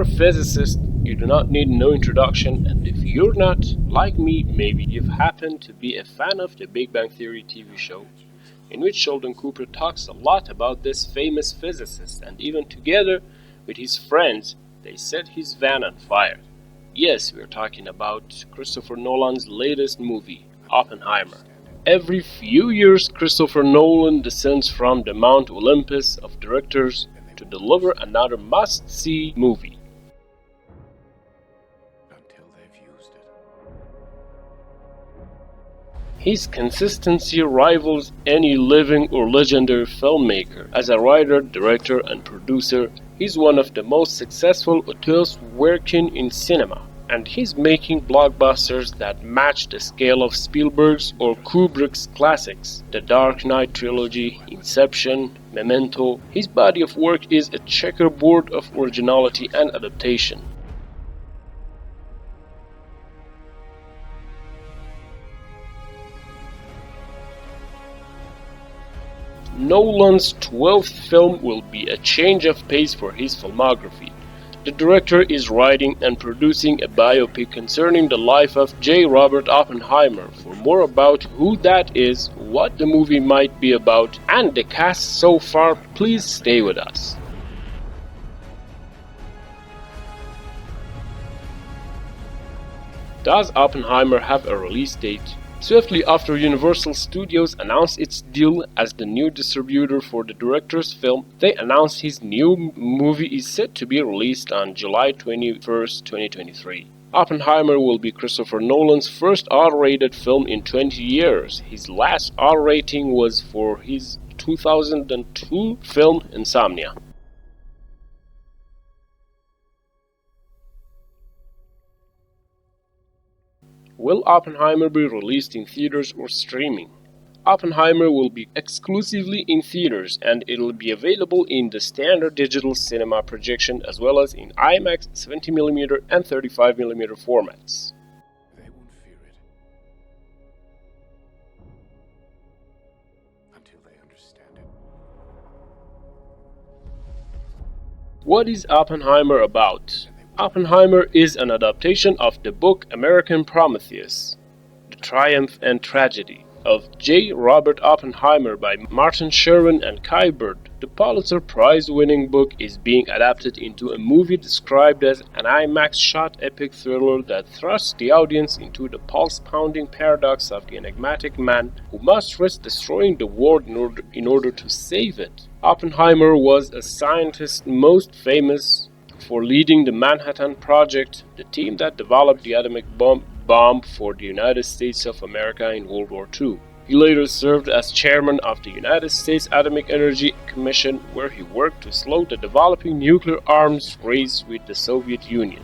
a physicist, you do not need no introduction, and if you're not, like me, maybe you've happened to be a fan of the Big Bang Theory TV show, in which Sheldon Cooper talks a lot about this famous physicist, and even together with his friends, they set his van on fire. Yes, we're talking about Christopher Nolan's latest movie, Oppenheimer. Every few years, Christopher Nolan descends from the Mount Olympus of directors to deliver another must-see movie. Until they've used it. His consistency rivals any living or legendary filmmaker. As a writer, director, and producer, he's one of the most successful auteurs working in cinema, and he's making blockbusters that match the scale of Spielberg's or Kubrick's classics, the Dark Knight Trilogy, Inception, Memento. His body of work is a checkerboard of originality and adaptation. Nolan's 12th film will be a change of pace for his filmography. The director is writing and producing a biopic concerning the life of J. Robert Oppenheimer. For more about who that is, what the movie might be about, and the cast so far, please stay with us. Does Oppenheimer have a release date? Swiftly after Universal Studios announced its deal as the new distributor for the director's film, they announced his new movie is set to be released on July 21st, 2023. Oppenheimer will be Christopher Nolan's first R-rated film in 20 years. His last R rating was for his 2002 film Insomnia. Will Oppenheimer be released in theaters or streaming? Oppenheimer will be exclusively in theaters, and it'll be available in the standard digital cinema projection as well as in IMAX 70mm and 35mm formats. They won't fear it. Until they understand it. What is Oppenheimer about? Oppenheimer is an adaptation of the book American Prometheus, The Triumph and Tragedy of J. Robert Oppenheimer by Martin Sherwin and Kai Bird. The Pulitzer Prize-winning book is being adapted into a movie described as an IMAX-shot epic thriller that thrusts the audience into the pulse-pounding paradox of the enigmatic man who must risk destroying the world in order to save it. Oppenheimer was a scientist most famous for leading the Manhattan Project, the team that developed the atomic bomb for the United States of America in World War II. He later served as chairman of the United States Atomic Energy Commission, where he worked to slow the developing nuclear arms race with the Soviet Union.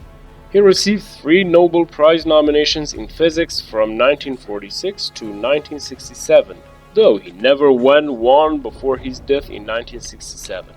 He received 3 Nobel Prize nominations in physics from 1946 to 1967, though he never won one before his death in 1967.